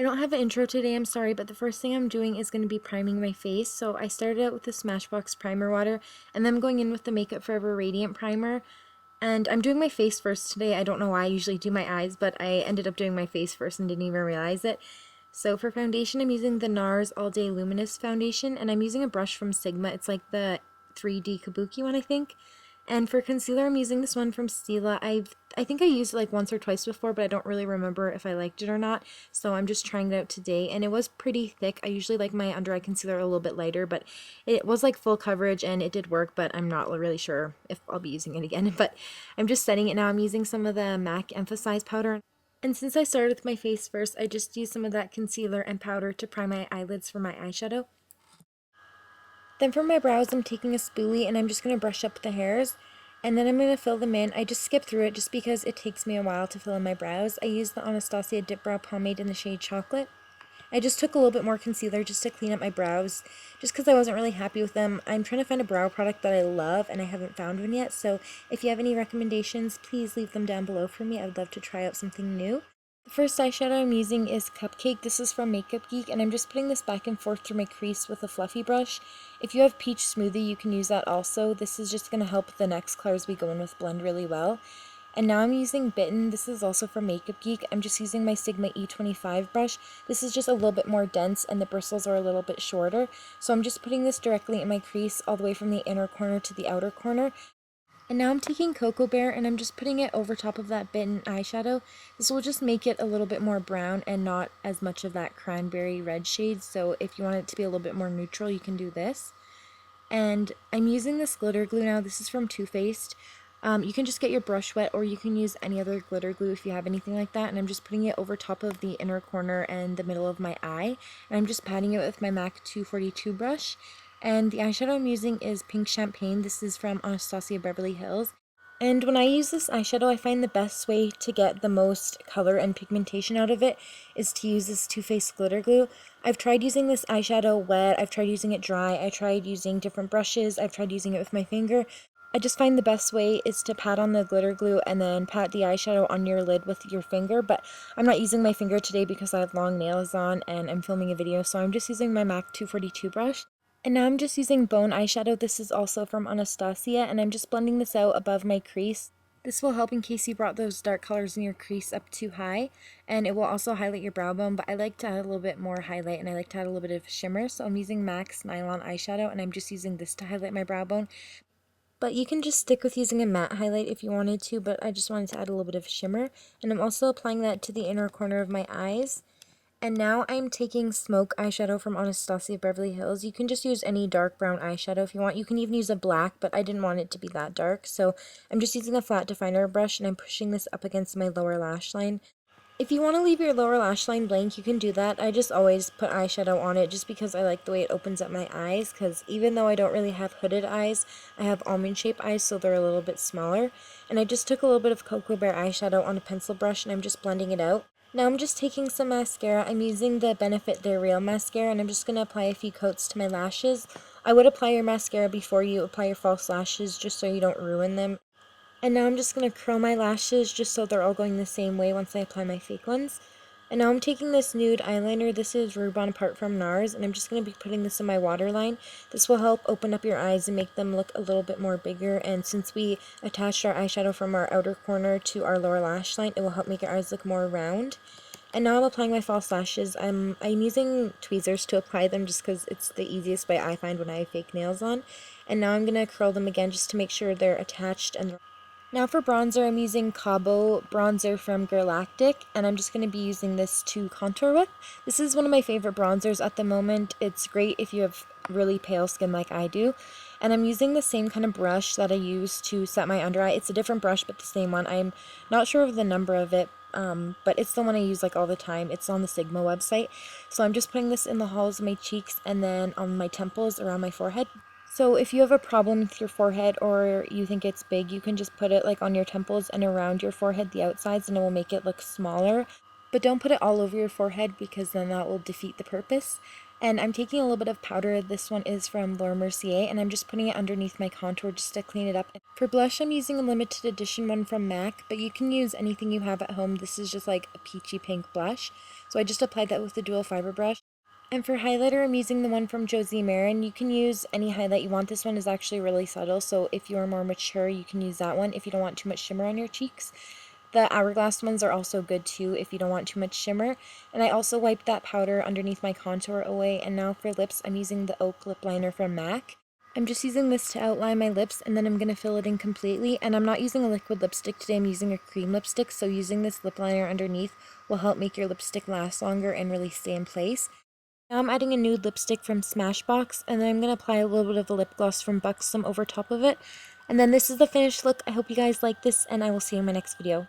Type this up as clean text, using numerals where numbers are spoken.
don't have an intro today, I'm sorry, but the first thing I'm doing is going to be priming my face. So I started out with the Smashbox primer water, and then I'm going in with the Makeup Forever Radiant primer. And I'm doing my face first today. I don't know why I usually do my eyes, but I ended up doing my face first and didn't even realize it. So for foundation, I'm using the Nars All Day Luminous foundation, and I'm using a brush from Sigma. It's like the 3D Kabuki one, I think. And for concealer, I'm using this one from Stila. I think I used it like once or twice before, but I don't really remember if I liked it or not. So I'm just trying it out today, and it was pretty thick. I usually like my under eye concealer a little bit lighter, but it was like full coverage and it did work, but I'm not really sure if I'll be using it again. But I'm just setting it now. I'm using some of the MAC Emphasize powder. And since I started with my face first, I just used some of that concealer and powder to prime my eyelids for my eyeshadow. Then for my brows, I'm taking a spoolie and I'm just going to brush up the hairs. And then I'm going to fill them in. I just skip through it just because it takes me a while to fill in my brows. I used the Anastasia Dipbrow Pomade in the shade Chocolate. I just took a little bit more concealer just to clean up my brows, just because I wasn't really happy with them. I'm trying to find a brow product that I love, and I haven't found one yet, so if you have any recommendations, please leave them down below for me. I would love to try out something new. The first eyeshadow I'm using is Cupcake. This is from Makeup Geek, and I'm just putting this back and forth through my crease with a fluffy brush. If you have Peach Smoothie, you can use that also. This is just going to help the next colors we go in with blend really well. And now I'm using Bitten. This is also from Makeup Geek. I'm just using my Sigma E25 brush. This is just a little bit more dense and the bristles are a little bit shorter. So I'm just putting this directly in my crease all the way from the inner corner to the outer corner. And now I'm taking Cocoa Bear and I'm just putting it over top of that Bitten eyeshadow. This will just make it a little bit more brown and not as much of that cranberry red shade. So if you want it to be a little bit more neutral, you can do this. And I'm using this glitter glue now. This is from Too Faced. You can just get your brush wet or you can use any other glitter glue if you have anything like that. And I'm just putting it over top of the inner corner and the middle of my eye. And I'm just patting it with my MAC 242 brush. And the eyeshadow I'm using is Pink Champagne. This is from Anastasia Beverly Hills. And when I use this eyeshadow, I find the best way to get the most color and pigmentation out of it is to use this Too Faced glitter glue. I've tried using this eyeshadow wet, I've tried using it dry, I tried using different brushes, I've tried using it with my finger. I just find the best way is to pat on the glitter glue and then pat the eyeshadow on your lid with your finger, but I'm not using my finger today because I have long nails on and I'm filming a video, so I'm just using my MAC 242 brush. And now I'm just using Bone eyeshadow. This is also from Anastasia, and I'm just blending this out above my crease. This will help in case you brought those dark colors in your crease up too high, and it will also highlight your brow bone, but I like to add a little bit more highlight, and I like to add a little bit of shimmer, so I'm using MAC's Nylon eyeshadow, and I'm just using this to highlight my brow bone. But you can just stick with using a matte highlight if you wanted to, but I just wanted to add a little bit of shimmer, and I'm also applying that to the inner corner of my eyes. And now I'm taking Smoke eyeshadow from Anastasia Beverly Hills. You can just use any dark brown eyeshadow if you want. You can even use a black, but I didn't want it to be that dark. So I'm just using a flat definer brush and I'm pushing this up against my lower lash line. If you want to leave your lower lash line blank, you can do that. I just always put eyeshadow on it just because I like the way it opens up my eyes. Because even though I don't really have hooded eyes, I have almond-shaped eyes, so they're a little bit smaller. And I just took a little bit of Cocoa Bear eyeshadow on a pencil brush and I'm just blending it out. Now I'm just taking some mascara. I'm using the Benefit They're Real mascara and I'm just going to apply a few coats to my lashes. I would apply your mascara before you apply your false lashes just so you don't ruin them. And now I'm just going to curl my lashes just so they're all going the same way once I apply my fake ones. And now I'm taking this nude eyeliner. This is Bonapart from Nars, and I'm just going to be putting this in my waterline. This will help open up your eyes and make them look a little bit more bigger. And since we attached our eyeshadow from our outer corner to our lower lash line, it will help make your eyes look more round. And now I'm applying my false lashes. I'm using tweezers to apply them just because it's the easiest way I find when I have fake nails on. And now I'm going to curl them again just to make sure they're attached and now for bronzer, I'm using Cabo bronzer from Girlactik, and I'm just going to be using this to contour with. This is one of my favorite bronzers at the moment. It's great if you have really pale skin like I do. And I'm using the same kind of brush that I use to set my under eye. It's a different brush, but the same one. I'm not sure of the number of it, but it's the one I use like all the time. It's on the Sigma website. So I'm just putting this in the hollows of my cheeks and then on my temples around my forehead. So if you have a problem with your forehead or you think it's big, you can just put it like on your temples and around your forehead, the outsides, and it will make it look smaller. But don't put it all over your forehead because then that will defeat the purpose. And I'm taking a little bit of powder. This one is from Mercier, and I'm just putting it underneath my contour just to clean it up. For blush, I'm using a limited edition one from MAC, but you can use anything you have at home. This is just like a peachy pink blush. So I just applied that with the dual fiber brush. And for highlighter, I'm using the one from Josie Marin. You can use any highlight you want. This one is actually really subtle, so if you're more mature, you can use that one if you don't want too much shimmer on your cheeks. The Hourglass ones are also good too if you don't want too much shimmer. And I also wiped that powder underneath my contour away. And now for lips, I'm using the Oak Lip Liner from MAC. I'm just using this to outline my lips, and then I'm going to fill it in completely. And I'm not using a liquid lipstick today, I'm using a cream lipstick, so using this lip liner underneath will help make your lipstick last longer and really stay in place. Now I'm adding a nude lipstick from Smashbox, and then I'm going to apply a little bit of a lip gloss from Buxom over top of it. And then this is the finished look. I hope you guys like this, and I will see you in my next video.